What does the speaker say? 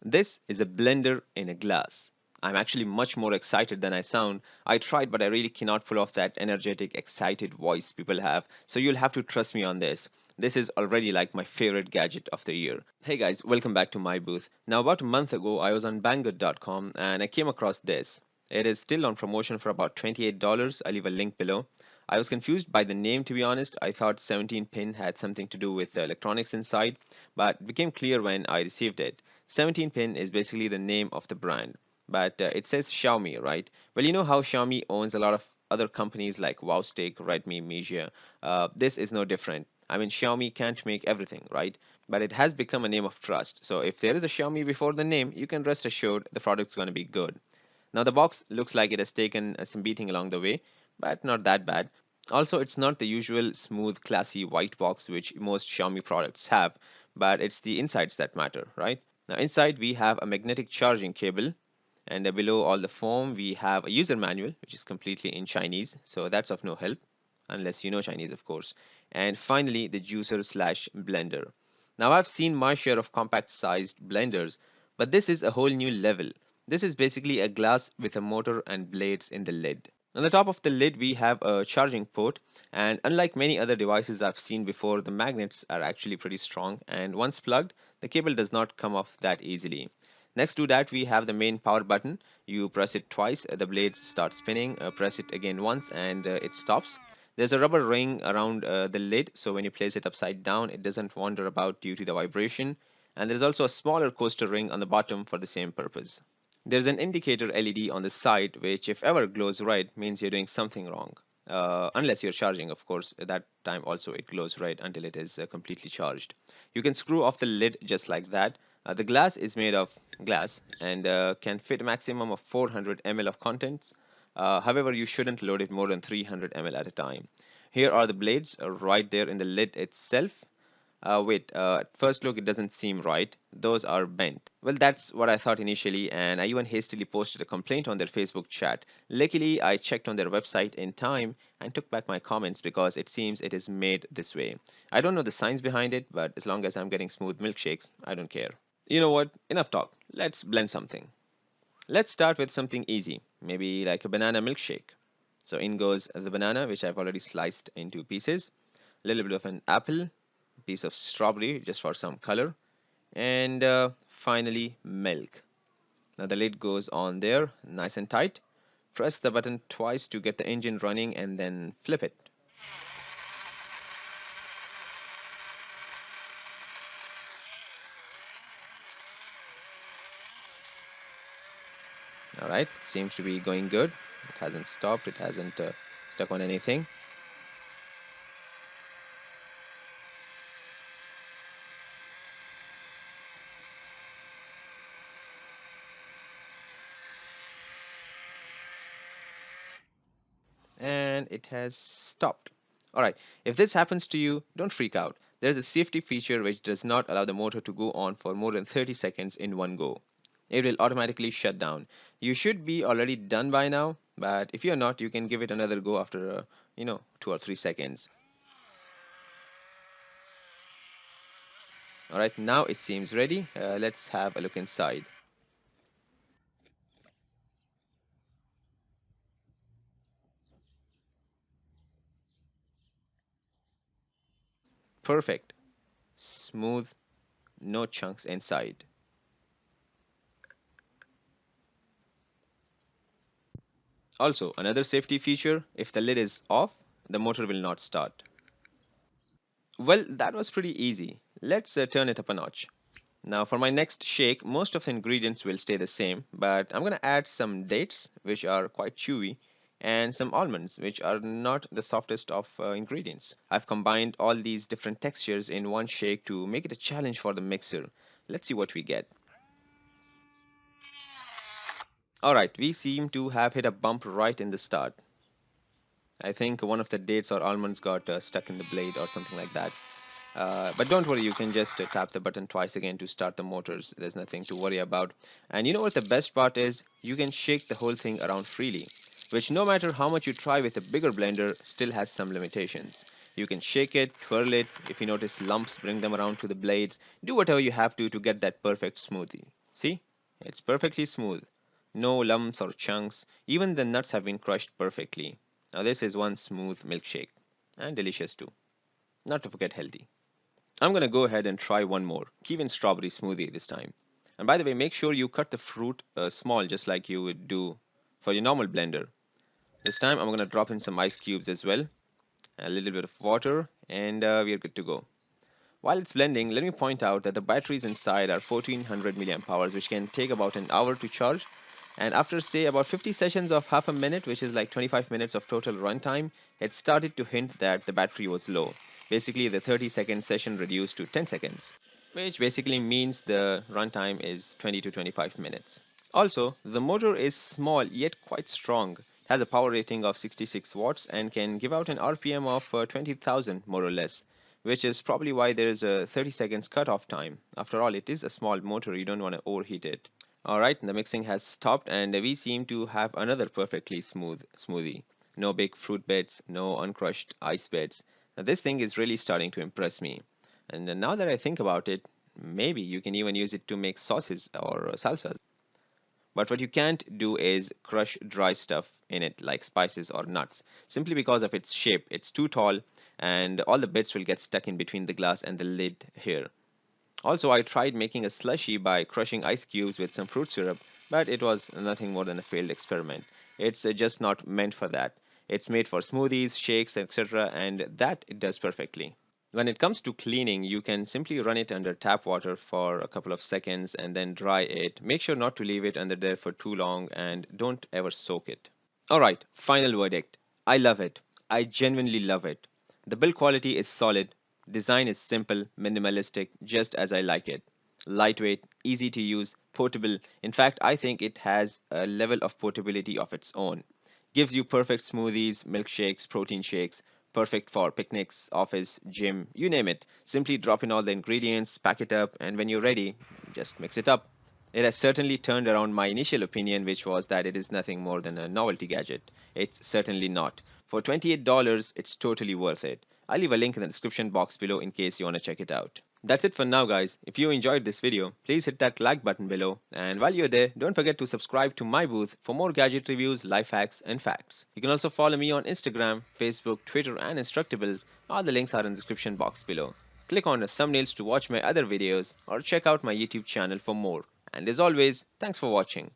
This is a blender in a glass. I'm actually much more excited than I sound. I tried, but I really cannot pull off that energetic, excited voice people have, so you'll have to trust me on this. This is already like my favorite gadget of the year. Hey guys, welcome back to MiiBooth. Now, about a month ago, I was on Banggood.com and I came across this. It is still on promotion for about $28. I'll leave a link below. I was confused by the name, to be honest. I thought 17-pin had something to do with the electronics inside, but it became clear when I received it. 17-pin is basically the name of the brand, but it says Xiaomi, right? Well, you know how Xiaomi owns a lot of other companies like Wowstick, Redmi, Mijia. This is no different. I mean, Xiaomi can't make everything, right? But it has become a name of trust. So if there is a Xiaomi before the name, you can rest assured the product's going to be good. Now the box looks like it has taken some beating along the way, but not that bad. Also, it's not the usual smooth, classy white box which most Xiaomi products have, but it's the insides that matter, right? Now inside we have a magnetic charging cable, and below all the foam we have a user manual which is completely in Chinese, so that's of no help unless you know Chinese, of course. And finally the juicer slash blender. Now I've seen my share of compact sized blenders, but this is a whole new level. This is basically a glass with a motor and blades in the lid. On the top of the lid we have a charging port, and unlike many other devices I've seen before, the magnets are actually pretty strong, and once plugged the cable does not come off that easily. Next to that we have the main power button. You press it twice, the blades start spinning. Press it again once and it stops. There's a rubber ring around the lid, so when you place it upside down it doesn't wander about due to the vibration. And there's also a smaller coaster ring on the bottom for the same purpose. There's an indicator LED on the side which, if ever glows red, means you're doing something wrong. Unless you're charging, of course. At that time also it glows red until it is completely charged. You can screw off the lid just like that. The glass is made of glass and can fit a maximum of 400 ml of contents. However, you shouldn't load it more than 300 ml at a time. Here are the blades right there in the lid itself. Wait, at first look, it doesn't seem right. Those are bent. Well, that's what I thought initially, and I even hastily posted a complaint on their Facebook chat. Luckily, I checked on their website in time and took back my comments because it seems it is made this way. I don't know the science behind it, but as long as I'm getting smooth milkshakes, I don't care. You know what? Enough talk. Let's blend something. Let's start with something easy, maybe like a banana milkshake. So in goes the banana, which I've already sliced into pieces, a little bit of an apple, piece of strawberry just for some color, and finally milk. Now the lid goes on there nice and tight. Press the button twice to get the engine running and then flip it. All right, seems to be going good. It hasn't stopped, it hasn't stuck on anything. And it has stopped. Alright, if this happens to you, don't freak out. There's a safety feature which does not allow the motor to go on for more than 30 seconds in one go. It will automatically shut down. You should be already done by now, but if you're not, you can give it another go after, 2 or 3 seconds. Alright, now it seems ready. Let's have a look inside. Perfect. Smooth, no chunks inside. Also, another safety feature, if the lid is off, the motor will not start. Well, that was pretty easy. Let's turn it up a notch. Now for my next shake, most of the ingredients will stay the same, but I'm gonna add some dates, which are quite chewy, and some almonds, which are not the softest of ingredients. I've combined all these different textures in one shake to make it a challenge for the mixer. Let's see what we get. Alright, we seem to have hit a bump right in the start. I think one of the dates or almonds got stuck in the blade or something like that. But don't worry, you can just tap the button twice again to start the motors. There's nothing to worry about. And you know what the best part is? You can shake the whole thing around freely, which no matter how much you try with a bigger blender, still has some limitations. You can shake it, twirl it. If you notice lumps, bring them around to the blades. Do whatever you have to get that perfect smoothie. See, it's perfectly smooth. No lumps or chunks. Even the nuts have been crushed perfectly. Now, this is one smooth milkshake. And delicious too. Not to forget healthy. I'm gonna go ahead and try one more. Kiwi and strawberry smoothie this time. And by the way, make sure you cut the fruit small just like you would do for your normal blender. This time I'm gonna drop in some ice cubes as well, a little bit of water, and we are good to go. While it's blending, let me point out that the batteries inside are 1400 milliamp hours, which can take about an hour to charge. And after, say, about 50 sessions of half a minute, which is like 25 minutes of total runtime, it started to hint that the battery was low. Basically, the 30-second session reduced to 10 seconds, which basically means the runtime is 20 to 25 minutes. Also, the motor is small yet quite strong. It has a power rating of 66 watts and can give out an RPM of 20,000 more or less, which is probably why there is a 30 seconds cutoff time. After all, it is a small motor, you don't want to overheat it. Alright, the mixing has stopped and we seem to have another perfectly smooth smoothie. No big fruit bits, no uncrushed ice bits. Now, this thing is really starting to impress me. And now that I think about it, maybe you can even use it to make sauces or salsas. But what you can't do is crush dry stuff in it like spices or nuts. Simply because of its shape, it's too tall and all the bits will get stuck in between the glass and the lid here. Also, I tried making a slushy by crushing ice cubes with some fruit syrup, but it was nothing more than a failed experiment. It's just not meant for that. It's made for smoothies, shakes, etc., and that it does perfectly. When it comes to cleaning, you can simply run it under tap water for a couple of seconds and then dry it. Make sure not to leave it under there for too long and don't ever soak it. Alright, final verdict. I love it. I genuinely love it. The build quality is solid, design is simple, minimalistic, just as I like it. Lightweight, easy to use, portable. In fact, I think it has a level of portability of its own. Gives you perfect smoothies, milkshakes, protein shakes, perfect for picnics, office, gym, you name it. Simply drop in all the ingredients, pack it up, and when you're ready, just mix it up. It has certainly turned around my initial opinion, which was that it is nothing more than a novelty gadget. It's certainly not. For $28, it's totally worth it. I'll leave a link in the description box below in case you want to check it out. That's it for now, guys. If you enjoyed this video, please hit that like button below. And while you're there, don't forget to subscribe to my booth for more gadget reviews, life hacks, and facts. You can also follow me on Instagram, Facebook, Twitter, and Instructables. All the links are in the description box below. Click on the thumbnails to watch my other videos or check out my YouTube channel for more. And as always, thanks for watching.